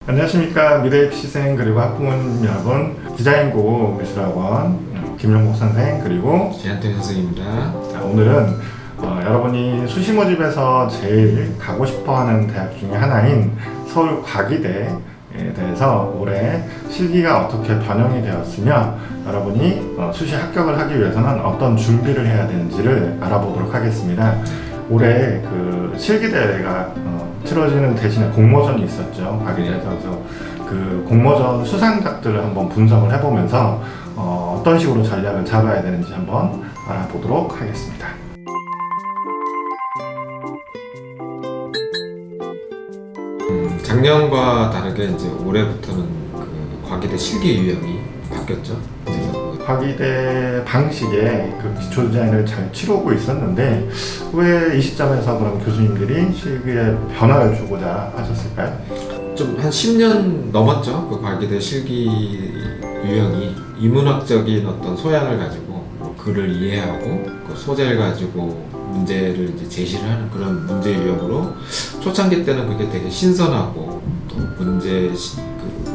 안녕하십니까. 미래입 시생 그리고 학부모님 여러분, 디자인고 미술학원 김용복 선생 그리고 지한태 선생입니다. 오늘은 여러분이 수시 모집에서 제일 가고 싶어하는 대학 중에 하나인 서울 과기대에 대해서 올해 실기가 어떻게 변형이 되었으며 여러분이 수시 합격을 하기 위해서는 어떤 준비를 해야 되는지를 알아보도록 하겠습니다. 올해 그 실기대회가 치러지는 대신에 공모전이 있었죠. 과기대에서. 그래서 그 공모전 수상작들을 한번 분석을 해보면서 어떤 식으로 전략을 잡아야 되는지 한번 알아보도록 하겠습니다. 작년과 다르게 이제 올해부터는 그 과기대 실기 유형이 바뀌었죠. 그래서 과기대 방식의 그 기초 디자인을 잘 치르고 있었는데 왜 이 시점에서 그럼 교수님들이 실기에 변화를 주고자 하셨을까요? 좀 한 10년 넘었죠. 그 과기대 실기 유형이 인문학적인 어떤 소양을 가지고 글을 이해하고 그 소재를 가지고 문제를 이제 제시를 하는 그런 문제 유형으로 초창기 때는 그게 되게 신선하고 또 문제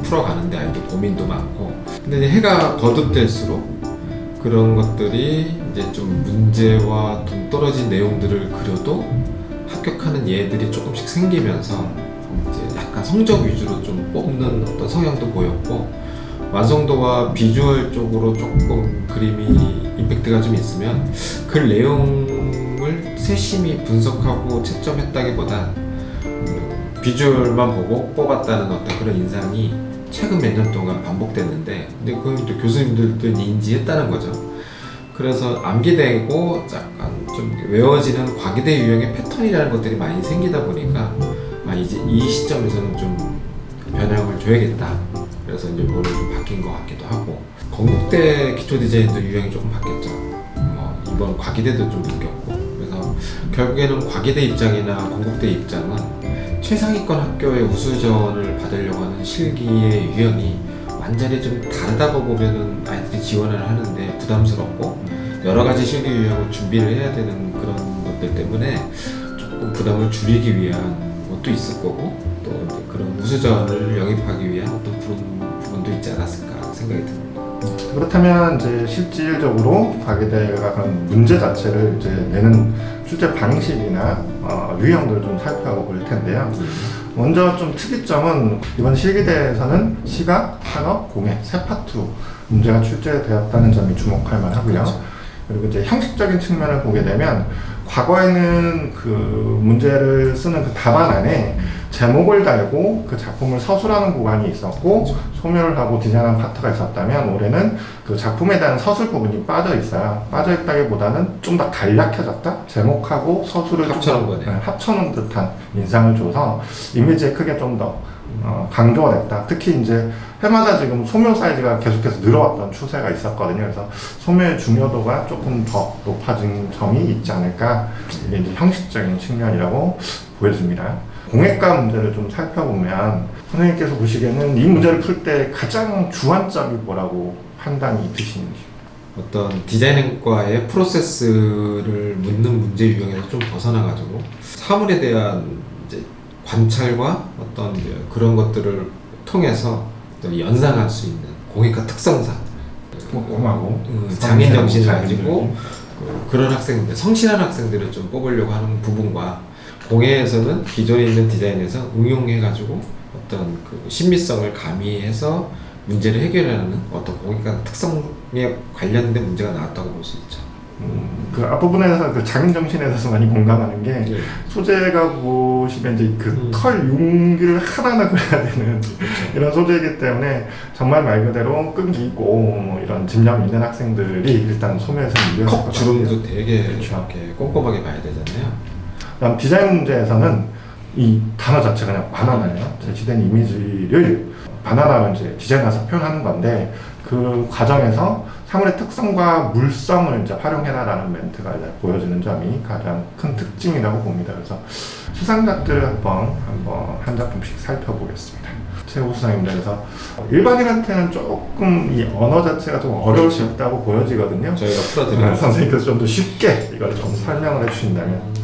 풀어가는데 아이들 고민도 많고 근데 이제 해가 거듭될수록 그런 것들이 이제 좀 문제와 동떨어진 내용들을 그려도 합격하는 예들이 조금씩 생기면서 이제 약간 성적 위주로 좀 뽑는 어떤 성향도 보였고 완성도와 비주얼 쪽으로 조금 그림이 임팩트가 좀 있으면 그 내용을 세심히 분석하고 채점했다기보다 비주얼만 보고 뽑았다는 어떤 그런 인상이 최근 몇 년 동안 반복됐는데 근데 그건 또 교수님들도 인지했다는 거죠. 그래서 암기되고 약간 좀 외워지는 과기대 유형의 패턴이라는 것들이 많이 생기다 보니까 이제 이 시점에서는 좀 변형을 줘야겠다. 그래서 이제 이번에 좀 바뀐 것 같기도 하고 건국대 기초 디자인도 유형이 조금 바뀌었죠. 이번 과기대도 좀 바뀌었고 그래서 결국에는 과기대 입장이나 건국대 입장은 최상위권 학교의 우수전을 받으려고 하는 실기의 유형이 완전히 좀 다르다고 보면은 아이들이 지원을 하는데 부담스럽고 여러 가지 실기 유형을 준비를 해야 되는 그런 것들 때문에 조금 부담을 줄이기 위한 것도 있을 거고 또 그런 우수전을 영입하기 위한 어떤 부분도 있지 않았을까 생각이 듭니다. 그렇다면 이제 실질적으로 과기대가 그런 문제 자체를 이제 내는 출제 방식이나 유형들을 좀 살펴볼 텐데요. 먼저 좀 특이점은 이번 실기대에서는 시각, 산업, 공예 세 파트 문제가 출제되었다는 점이 주목할 만하고요. 그렇죠. 그리고 이제 형식적인 측면을 보게 되면 과거에는 그 문제를 쓰는 그 답안 안에 제목을 달고 그 작품을 서술하는 구간이 있었고 그렇죠. 소묘를 하고 디자인하는 파트가 있었다면 올해는 그 작품에 대한 서술 부분이 빠져 있어요. 빠져 있다기보다는 좀 더 간략해졌다. 제목하고 서술을 합쳐놓은 거네요. 합쳐놓은 듯한 인상을 줘서 이미지에 크게 좀 더 강조가 됐다. 특히 이제 해마다 지금 소묘 사이즈가 계속해서 늘어왔던 추세가 있었거든요. 그래서 소묘의 중요도가 조금 더 높아진 점이 있지 않을까. 이게 이제 형식적인 측면이라고 보여집니다. 공예과 문제를 좀 살펴보면 선생님께서 보시기에는 이 문제를 풀 때 가장 주안점이 뭐라고 판단이 드시는지. 어떤 디자인과의 프로세스를 묻는 문제 유형에서 좀 벗어나가지고 사물에 대한 이제 관찰과 어떤 이제 그런 것들을 통해서 연상할 수 있는 공예과 특성상 꼼꼼하고 장인 정신을 가지고 그런 학생들, 성실한 학생들을 좀 뽑으려고 하는 부분과 공예에서는 기존에 있는 디자인에서 응용해가지고 어떤 그 신미성을 가미해서 문제를 해결하는 어떤 공예과 특성에 관련된 문제가 나왔다고 볼 수 있죠. 그 앞부분에서 그 장인 정신에 대해서 많이 공감하는 게 소재가 보시면 이제 그 털 용기를 하나하나 그려야 되는 이런 소재이기 때문에 정말 말 그대로 끈기 있고 뭐 이런 집념 있는 학생들이 일단 소묘에서 컵 주름도 되게 그렇죠. 이렇게 꼼꼼하게 봐야 되잖아요. 그다음 디자인 문제에서는 이 단어 자체가 그냥 바나나예요. 제시된 이미지를 바나나로 이제 디자인해서 표현하는 건데 그 과정에서 사물의 특성과 물성을 이제 활용해라라는 멘트가 이제 보여지는 점이 가장 큰 특징이라고 봅니다. 그래서 수상작들을 한번 한 작품씩 살펴보겠습니다. 최고 수상입니다. 그래서 일반인한테는 조금 이 언어 자체가 좀 어려울 수 있다고 보여지거든요. 저희가 풀어드리면 선생님께서 좀 더 쉽게 이걸 좀 설명을 해주신다면.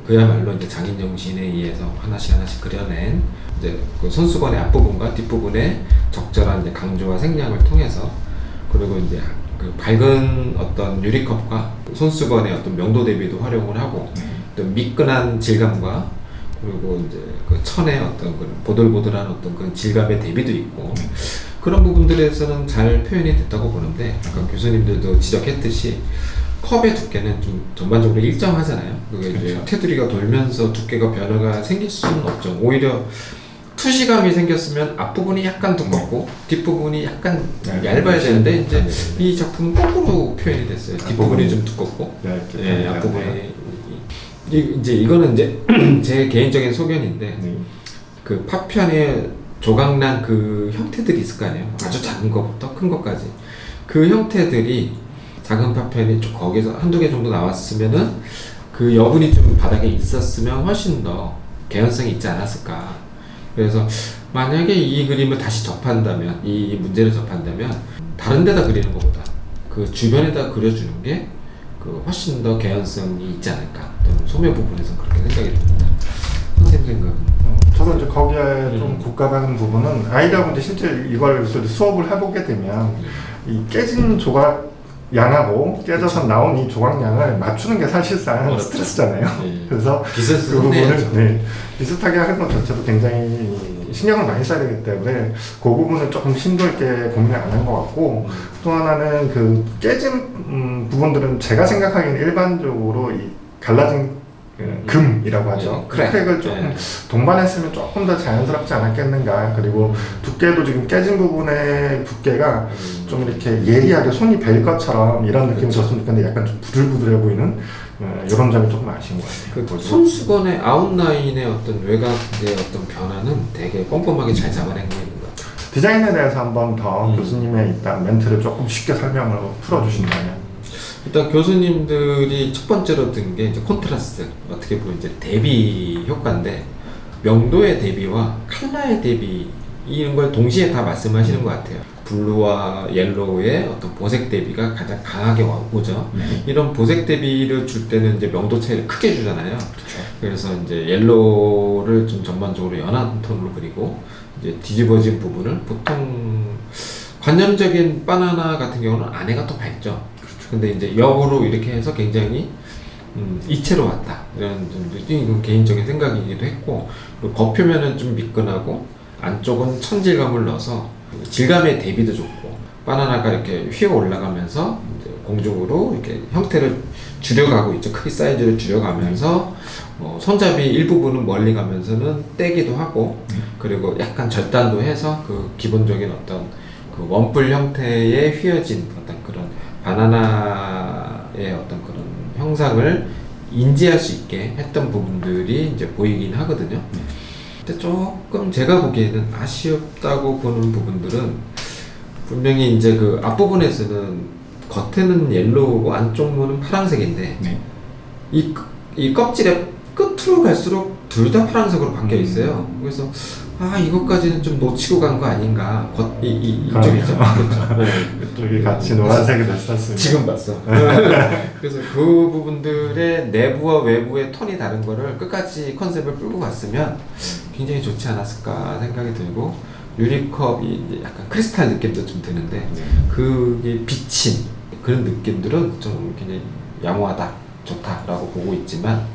그야말로 이제 장인 정신에 의해서 하나씩 그려낸 이제 그 손수건의 앞부분과 뒷부분의 적절한 이제 강조와 생략을 통해서, 그리고 이제 그 밝은 어떤 유리컵과 손수건의 어떤 명도 대비도 활용을 하고, 또 미끈한 질감과 그리고 이제 그 천의 어떤 그런 보들보들한 어떤 그런 질감의 대비도 있고, 그런 부분들에서는 잘 표현이 됐다고 보는데, 아까 교수님들도 지적했듯이 컵의 두께는 좀 전반적으로 일정하잖아요. 그게 이제 그렇죠. 테두리가 돌면서 두께가 변화가 생길 수는 없죠. 오히려 투시감이 생겼으면 앞부분이 약간 두껍고 뒷부분이 약간 얇아야 되는데, 이제 이 작품은 거꾸로 표현이 됐어요. 뒷부분이 좀 두껍고, 예, 앞부분이 이제 이거는 이제 제 개인적인 소견인데, 그 파편의 조각난 그 형태들이 있을 거 아니에요. 아주 작은 것부터 큰 것까지 그 형태들이, 작은 파편이 좀 거기서 한두 개 정도 나왔으면은 그 여분이 좀 바닥에 있었으면 훨씬 더 개연성이 있지 않았을까. 그래서 만약에 이 그림을 다시 접한다면, 이 문제를 접한다면 다른 데다 그리는 것보다 그 주변에다 그려주는 게 그 훨씬 더 개연성이 있지 않을까. 또는 소묘 부분에서 그렇게 생각이 듭니다. 선생님 생각은? 저도 이제 거기에 좀 국가적인 부분은, 아이들하고 이제 실제 이걸 수업을 해보게 되면 이 깨진 조각 양하고 깨져서 나온 이 조각량을 맞추는 게 사실상 어렵죠. 스트레스잖아요. 그래서 빚을 그 부분을 쓰네요. 비슷하게 하는 것 자체도 굉장히 신경을 많이 써야 되기 때문에 그 부분을 조금 심도 있게 고민을 안 한 것 같고, 또 하나는 그 깨진 부분들은 제가 생각하기에는 일반적으로 이 갈라진 금이라고 하죠. 크랙을 조금 동반했으면 조금 더 자연스럽지 않았겠는가. 그리고 두께도 지금 깨진 부분의 두께가 좀 이렇게 예리하게 손이 베일 것처럼 이런 느낌이 줬으면 좋겠는데, 약간 좀 부들부들해 보이는 이런 점이 조금 아쉬운 것 같아요. 그 손수건의 아웃라인의 어떤 외곽의 어떤 변화는 되게 꼼꼼하게 잘 잡아낸 거 있는 것 같아요. 디자인에 대해서 한번 더 교수님의 일단 멘트를 조금 쉽게 설명을 풀어주신다면. 일단 교수님들이 첫 번째로 든 게 이제 콘트라스트, 어떻게 보면 이제 대비 효과인데, 명도의 대비와 컬러의 대비, 이런 걸 동시에 다 말씀하시는 것 같아요. 블루와 옐로우의 어떤 보색 대비가 가장 강하게 오죠. 이런 보색 대비를 줄 때는 이제 명도 차이를 크게 주잖아요. 그래서 이제 옐로우를 좀 전반적으로 연한 톤으로 그리고, 이제 뒤집어진 부분을 보통 관념적인 바나나 같은 경우는 안에가 또 밝죠. 근데 이제 역으로 이렇게 해서 굉장히 이체로 왔다, 이런 좀 개인적인 생각이기도 했고, 그리고 겉표면은 좀 미끈하고 안쪽은 천질감을 넣어서 질감의 대비도 좋고, 바나나가 이렇게 휘어 올라가면서 이제 공중으로 이렇게 형태를 줄여가고 있죠. 크기 사이즈를 줄여가면서 손잡이 일부분은 멀리 가면서는 떼기도 하고, 그리고 약간 절단도 해서 그 기본적인 어떤 그 원뿔 형태의 휘어진 어떤 그런 바나나의 어떤 그런 형상을 인지할 수 있게 했던 부분들이 이제 보이긴 하거든요. 근데 조금 제가 보기에는 아쉬웠다고 보는 부분들은, 분명히 이제 그 앞부분에서는 겉에는 옐로우고 안쪽은 파란색인데, 이 껍질의 끝으로 갈수록 둘 다 파란색으로 바뀌어 있어요. 그래서 이것까지는 좀 놓치고 간 거 아닌가. 이쪽이죠. 이쪽이 같이 노란색이 됐었습니다. 지금 봤어. 그래서 그 부분들의 내부와 외부의 톤이 다른 거를 끝까지 컨셉을 끌고 갔으면 굉장히 좋지 않았을까 생각이 들고, 유리컵이 이제 약간 크리스탈 느낌도 좀 드는데, 그게 비친 그런 느낌들은 좀 굉장히 양호하다, 좋다라고 보고 있지만,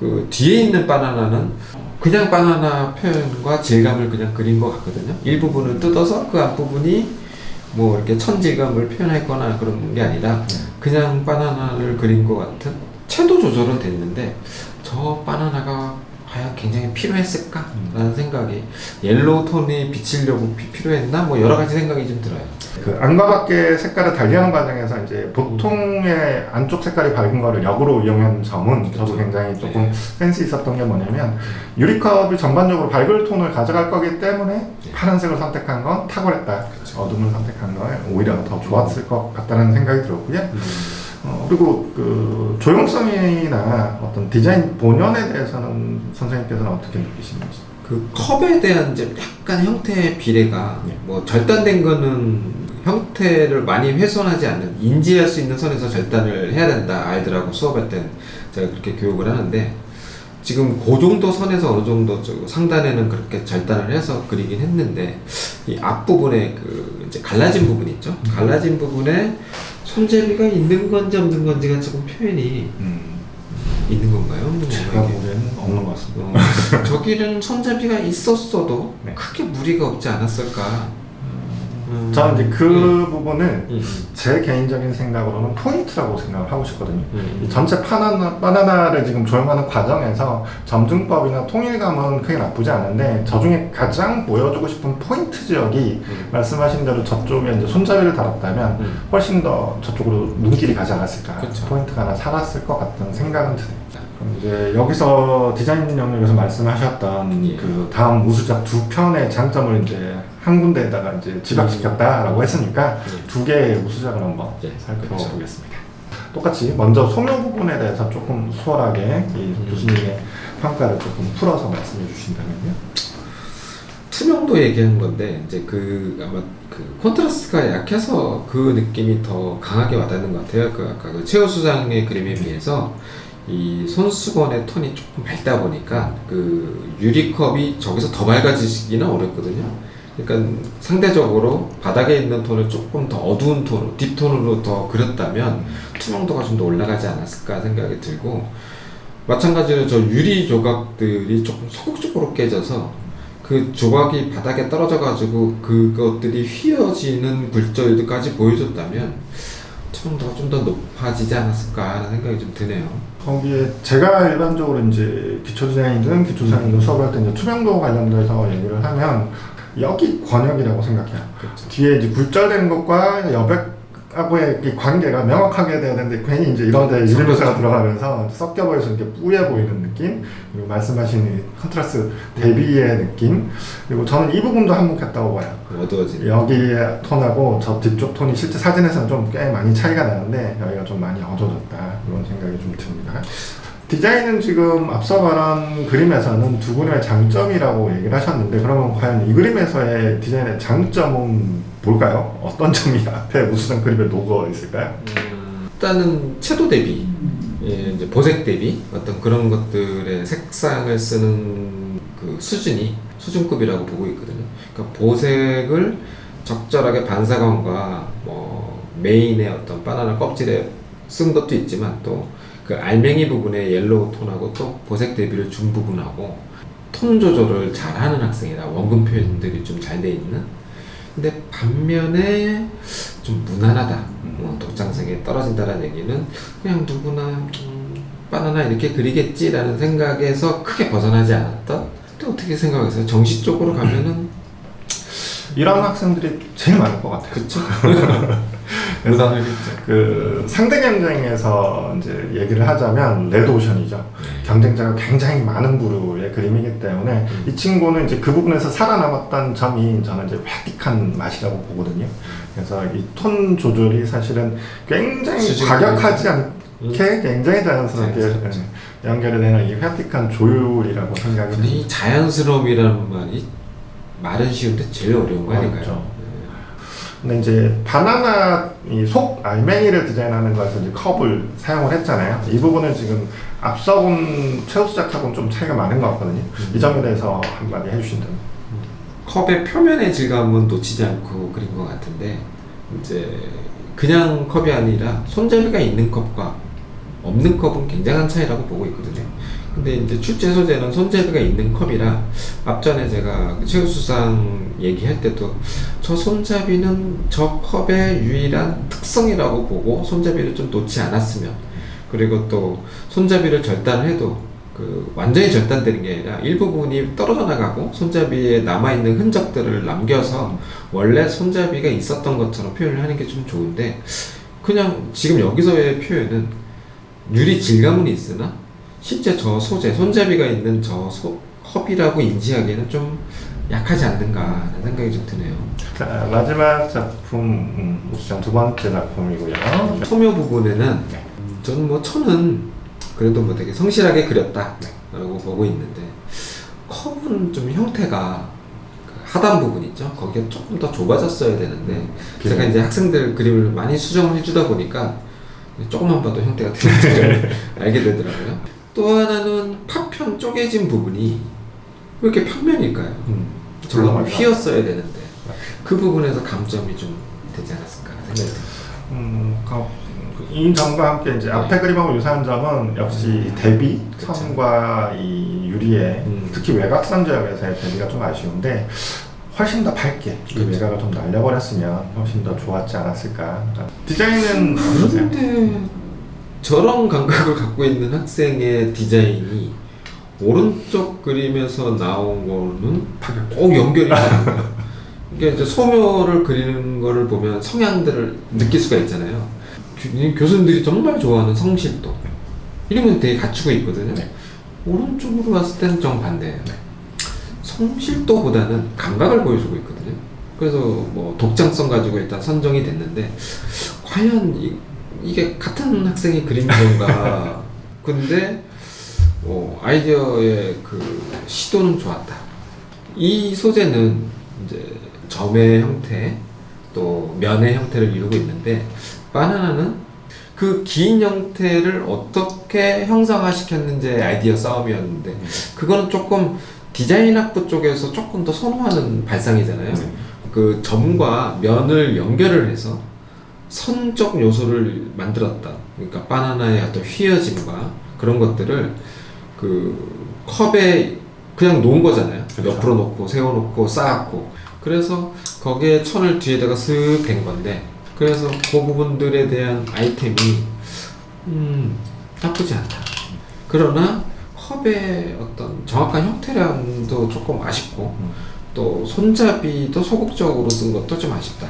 그 뒤에 있는 바나나는 그냥 바나나 표현과 질감을 그냥 그린 것 같거든요. 일부분을 뜯어서 그 앞부분이 뭐 이렇게 천질감을 표현했거나 그런 게 아니라 그냥 바나나를 그린 것 같은, 채도 조절은 됐는데 저 바나나가 과연 굉장히 필요했을까? 라는 생각이, 옐로우 톤이 비치려고 필요했나? 뭐 여러 가지 생각이 좀 들어요. 그 안과 밖의 색깔을 달리하는 과정에서 이제 보통의 안쪽 색깔이 밝은 거를 역으로 이용한 점은 저도 굉장히 조금 센스 있었던 게 뭐냐면, 유리컵이 전반적으로 밝을 톤을 가져갈 거기 때문에 파란색을 선택한 건 탁월했다. 어둠을 선택한 건 오히려 더 좋았을 것 같다는 생각이 들었고요. 그리고 그 조형성이나 어떤 디자인 본연에 대해서는 선생님께서는 어떻게 느끼시는지? 그 컵에 대한 이제 약간 형태의 비례가 뭐 절단된 거는 형태를 많이 훼손하지 않는, 인지할 수 있는 선에서 절단을 해야 된다, 아이들하고 수업할 땐 제가 그렇게 교육을 하는데, 지금 그 정도 선에서 어느 정도 상단에는 그렇게 절단을 해서 그리긴 했는데 이 앞부분에 그 이제 갈라진 부분 있죠. 갈라진 부분에 손잡이가 있는 건지 없는 건지가 조금 표현이 있는 건가요? 없는 제가 건가요? 보기에는 없는 것 같습니다. 저기는 손잡이가 있었어도 네. 크게 무리가 없지 않았을까. 저는 이제 그 부분을 음. 제 개인적인 생각으로는 포인트라고 생각을 하고 싶거든요. 음. 이 전체 바나나를 지금 조형하는 과정에서 점증법이나 통일감은 크게 나쁘지 않은데 저 중에 가장 보여주고 싶은 포인트 지역이 말씀하신 대로 저쪽에 이제 손잡이를 달았다면 훨씬 더 저쪽으로 눈길이 가지 않았을까. 그쵸. 포인트가 하나 살았을 것 같은 생각은 드네요. 그럼 이제 여기서 디자인 영역에서 말씀하셨던 예. 그 다음 우수작 두 편의 장점을 이제 한 군데에다가 이제 집약시켰다라고 했으니까 예. 두 개의 우수작을 한번 예, 살펴보겠습니다. 똑같이 먼저 소묘 부분에 대해서 조금 수월하게 이 교수님의 평가를 조금 풀어서 말씀해 주신다면요. 투명도 얘기한 건데 이제 그 아마 그 콘트라스트가 약해서 그 느낌이 더 강하게 와닿는 것 같아요. 그 아까 그 최우 수장의 그림에 비해서 이 손수건의 톤이 조금 밝다 보니까 그 유리컵이 저기서 더 밝아지기는 어렵거든요. 그러니까 상대적으로 바닥에 있는 톤을 조금 더 어두운 톤으로 딥톤으로 더 그렸다면 투명도가 좀 더 올라가지 않았을까 생각이 들고, 마찬가지로 저 유리 조각들이 조금 소극적으로 깨져서 그 조각이 바닥에 떨어져 가지고 그것들이 휘어지는 굴절까지 보여줬다면 투명도가 좀 더 높아지지 않았을까 하는 생각이 좀 드네요. 거기에 제가 일반적으로 이제 기초 디자인이든 기초 디자인이든 수업을 할 때 이제 투명도 관련돼서 얘기를 하면 여기 권역이라고 생각해요. 그렇죠. 뒤에 이제 굴절되는 것과 여백하고의 이 관계가 명확하게 돼야 되는데 괜히 이제 이런 데 유리묘사가 들어가면서 섞여버려서 이렇게 뿌여 보이는 느낌, 그리고 말씀하신 이 컨트라스트 대비의 느낌, 그리고 저는 이 부분도 한몫했다고 봐요. 어두워지는. 여기의 톤하고 저 뒤쪽 톤이 실제 사진에서는 좀 꽤 많이 차이가 나는데 여기가 좀 많이 어두워졌다, 이런 생각이 좀 듭니다. 디자인은 지금 앞서 말한 그림에서는 두 분의 장점이라고 얘기를 하셨는데, 그러면 과연 이 그림에서의 디자인의 장점은 뭘까요? 어떤 점이 앞에 우수상 그림에 녹아 있을까요? 일단은 채도 대비, 예, 이제 보색 대비 어떤 그런 것들의 색상을 쓰는 그 수준이 수준급이라고 보고 있거든요. 그러니까 보색을 적절하게 반사광과 뭐 메인의 어떤 바나나 껍질에 쓴 것도 있지만 또 그 알맹이 부분의 옐로우 톤하고 또 보색 대비를 준 부분하고 톤 조절을 잘하는 학생이다. 원근 표현들이 좀 잘 돼 있는. 근데 반면에 좀 무난하다. 독창성이 떨어진다는 얘기는 그냥 누구나 바나나 이렇게 그리겠지라는 생각에서 크게 벗어나지 않았던. 또 어떻게 생각하세요? 정식 쪽으로 가면은 이런 학생들이 제일 많을 것 같아요. 그쵸? 무난하겠죠. 그 상대 경쟁에서 이제 얘기를 하자면 레드오션이죠. 경쟁자가 굉장히 많은 부류의 그림이기 때문에 이 친구는 이제 그 부분에서 살아남았던 점이 저는 이제 획득한 맛이라고 보거든요. 그래서 이 톤 조절이 사실은 굉장히 과격하지 않게 굉장히 자연스럽게 연결이 되는 이 획득한 조율이라고 생각이 근데 이 자연스러움이라는 말이 말은 쉬운데 제일 어려운 거 아닌가요? 어렵죠. 근데 이제 바나나 이 속 알맹이를 디자인하는 거에서 이제 컵을 사용을 했잖아요. 이 부분은 지금 앞서 본 최우수작하고는 좀 차이가 많은 것 같거든요. 이 점에 대해서 한마디 해주신다면. 컵의 표면의 질감은 놓치지 않고 그린 것 같은데, 이제 그냥 컵이 아니라 손잡이가 있는 컵과 없는 컵은 굉장한 차이라고 보고 있거든요. 근데 이제 출제 소재는 손잡이가 있는 컵이라 앞전에 제가 최우수상 얘기할 때도 저 손잡이는 저 컵의 유일한 특성이라고 보고 손잡이를 좀 놓지 않았으면, 그리고 또 손잡이를 절단해도 그 완전히 절단되는 게 아니라 일부분이 떨어져 나가고 손잡이에 남아있는 흔적들을 남겨서 원래 손잡이가 있었던 것처럼 표현을 하는 게 좀 좋은데, 그냥 지금 여기서의 표현은 유리 질감은 있으나 실제 저 소재, 손잡이가 있는 저 컵이라고 인지하기에는 좀 약하지 않는가 하는 생각이 좀 드네요. 자, 마지막 작품, 우수상 두 번째 작품이고요. 소묘 부분에는 저는 뭐 천은 그래도 뭐 되게 성실하게 그렸다라고 보고 있는데, 컵은 좀 형태가 그 하단 부분 있죠? 거기가 조금 더 좁아졌어야 되는데 제가 이제 학생들 그림을 많이 수정을 해주다 보니까 조금만 봐도 형태가 되게 알게 되더라고요. 또 하나는 파편 편 쪼개진 부분이 왜 이렇게 평면일까요? 저거 맞아. 휘었어야 되는데 그 부분에서 감점이 좀 되지 않았을까 생각이 듭니다. 이 점과 함께 이제 앞에 그림하고 유사한 점은 역시 대비 그쵸. 선과 이 유리의 특히 외곽선 지역에서의 대비가 좀 아쉬운데 훨씬 더 밝게 이 그쵸. 외곽을 좀 날려버렸으면 훨씬 더 좋았지 않았을까. 디자인은 어떠세요? 그런데 저런 감각을 갖고 있는 학생의 디자인이 오른쪽 그림에서 나온 거는 연결이 가요. 이게 이제 소묘를 그리는 거를 보면 성향들을 느낄 수가 있잖아요. 교수님들이 정말 좋아하는 성실도 이런 건 되게 갖추고 있거든요. 네. 오른쪽으로 봤을 때는 정반대예요. 성실도보다는 감각을 보여주고 있거든요. 그래서 뭐 독창성 가지고 일단 선정이 됐는데 과연 이게 같은 학생이 그린 건가? 근데 아이디어의 그 시도는 좋았다. 이 소재는 이제 점의 형태 또 면의 형태를 이루고 있는데 바나나는 그 긴 형태를 어떻게 형상화시켰는지의 아이디어 싸움이었는데 그거는 조금 디자인 학부 쪽에서 조금 더 선호하는 발상이잖아요. 그 점과 면을 연결을 해서 선적 요소를 만들었다. 그러니까 바나나의 어떤 휘어짐과 그런 것들을 그 컵에 그냥 놓은 거잖아요. 그렇죠. 옆으로 놓고 세워놓고 쌓았고 그래서 거기에 천을 뒤에다가 슥 댄 건데 그래서 그 부분들에 대한 아이템이 나쁘지 않다. 그러나 컵의 어떤 정확한 형태량도 조금 아쉽고 또 손잡이도 소극적으로 쓴 것도 좀 아쉽다.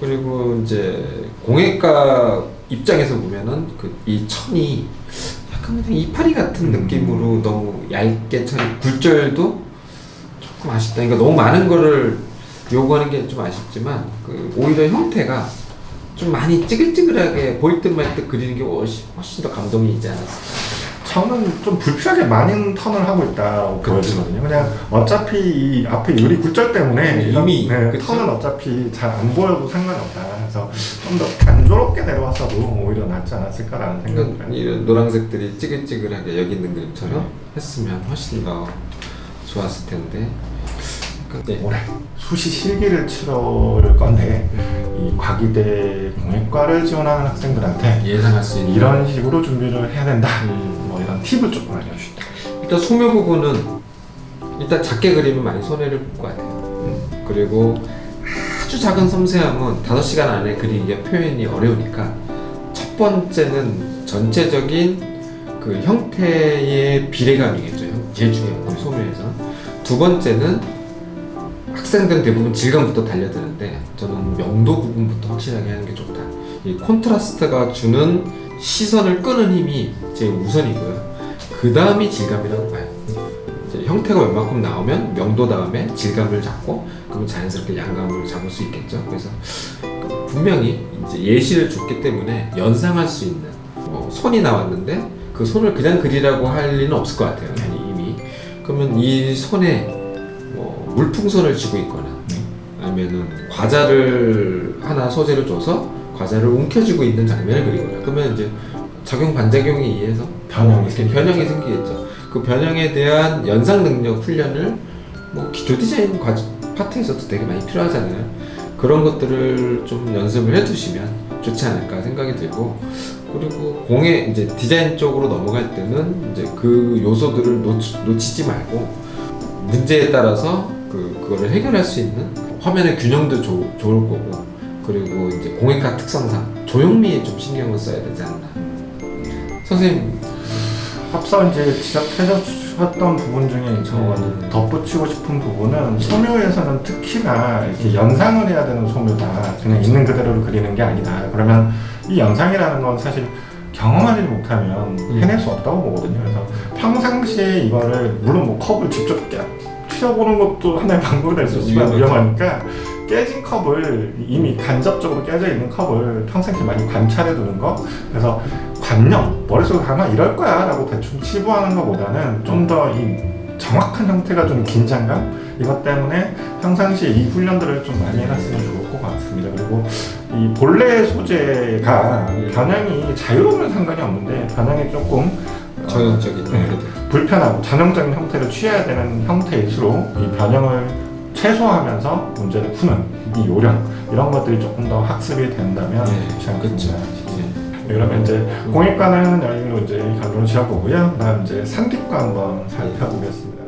그리고 이제 공예과 입장에서 보면은 이 천이 약간 그냥 이파리 같은 느낌으로 너무 얇게 천 굴절도 조금 아쉽다. 그러니까 너무 많은 거를 요구하는 게 좀 아쉽지만 오히려 형태가 좀 많이 찌글찌글하게 보일 듯 말 듯 그리는 게 훨씬 더 감동이 있지 않았을까. 저는 좀 불필요하게 많은 턴을 하고 있다고 보여지거든요. 그냥 어차피 이 앞에 유리 굴절 때문에 이미 턴은 어차피 잘 안 보여도 상관이 없다. 그래서 좀 더 단조롭게 내려왔어도 오히려 낫지 않았을까라는 생각이 들어요. 이런 노란색들이 찌글찌글하게 여기 있는 그림처럼 했으면 훨씬 더 좋았을 텐데. 네. 올해 수시 실기를 치러올 건데 이 과기대 공예과를 지원하는 학생들한테 예상할 수 있는 이런 식으로 준비를 해야 된다. 뭐 이런 팁을 조금 알려주시다. 일단 소묘 부분은 일단 작게 그리면 많이 손해를 볼 것 같아요. 그리고 아주 작은 섬세함은 5시간 안에 그리기가 표현이 어려우니까 첫 번째는 전체적인 그 형태의 비례감이겠죠. 제일 중요한 건 소묘에서. 두 번째는 학생들은 대부분 질감부터 달려드는데 저는 명도 부분부터 확실하게 하는 게 좋다. 이 콘트라스트가 주는 시선을 끄는 힘이 제일 우선이고요. 그 다음이 질감이라고 봐요. 이제 형태가 웬만큼 나오면 명도 다음에 질감을 잡고 그러면 자연스럽게 양감을 잡을 수 있겠죠. 그래서 분명히 이제 예시를 줬기 때문에 연상할 수 있는 손이 나왔는데 그 손을 그냥 그리라고 할 리는 없을 것 같아요. 이미. 그러면 이 손에 물풍선을 쥐고 있거나 아니면은 과자를 하나 소재를 줘서 과자를 움켜쥐고 있는 장면을 그리거나 그러면 이제 작용 반작용에 의해서 변형이 생기겠죠. 그 변형에 대한 연상 능력 훈련을 기초 디자인 파트에서도 되게 많이 필요하잖아요. 그런 것들을 좀 연습을 해두시면 좋지 않을까 생각이 들고 그리고 공예 이제 디자인 쪽으로 넘어갈 때는 이제 그 요소들을 놓치지 말고 문제에 따라서 그거를 해결할 수 있는 화면의 균형도 좋을 거고 그리고 이제 공예과 특성상 조형미에 좀 신경을 써야 되지 않나. 선생님 앞서 이제 지적해 주셨던 부분 중에 저 덧붙이고 싶은 부분은 소묘에서는 특히나 이렇게 연상을 해야 되는 소묘다. 그냥 있는 그대로 그리는 게 아니다. 그러면 이 연상이라는 건 사실 경험하지 못하면 해낼 수 없다고 보거든요. 그래서 평상시에 이거를 물론 컵을 직접 튀어보는 것도 하나의 방법이 될 수 있지만 위험하니까 깨진 컵을 이미 간접적으로 깨져 있는 컵을 평상시에 많이 관찰해 두는 거. 그래서 관념, 머릿속에 아마 이럴 거야 라고 대충 치부하는 것보다는 좀 더 이 정확한 형태가 좀 긴장감? 이것 때문에 평상시에 이 훈련들을 좀 많이 해놨으면 좋을 것 같습니다. 그리고 이 본래 소재가 변형이 자유로우면 상관이 없는데 변형이 조금 전형적인 불편하고 전형적인 형태를 취해야 되는 형태일수록 이 변형을 최소화하면서 문제를 푸는 이 요령 이런 것들이 조금 더 학습이 된다면 좋지 않겠나 싶습니다. 그러면 이제 공익과는 여기로 이제 결론을 지어보고요. 그다음 이제 산디과 한번 살펴보겠습니다.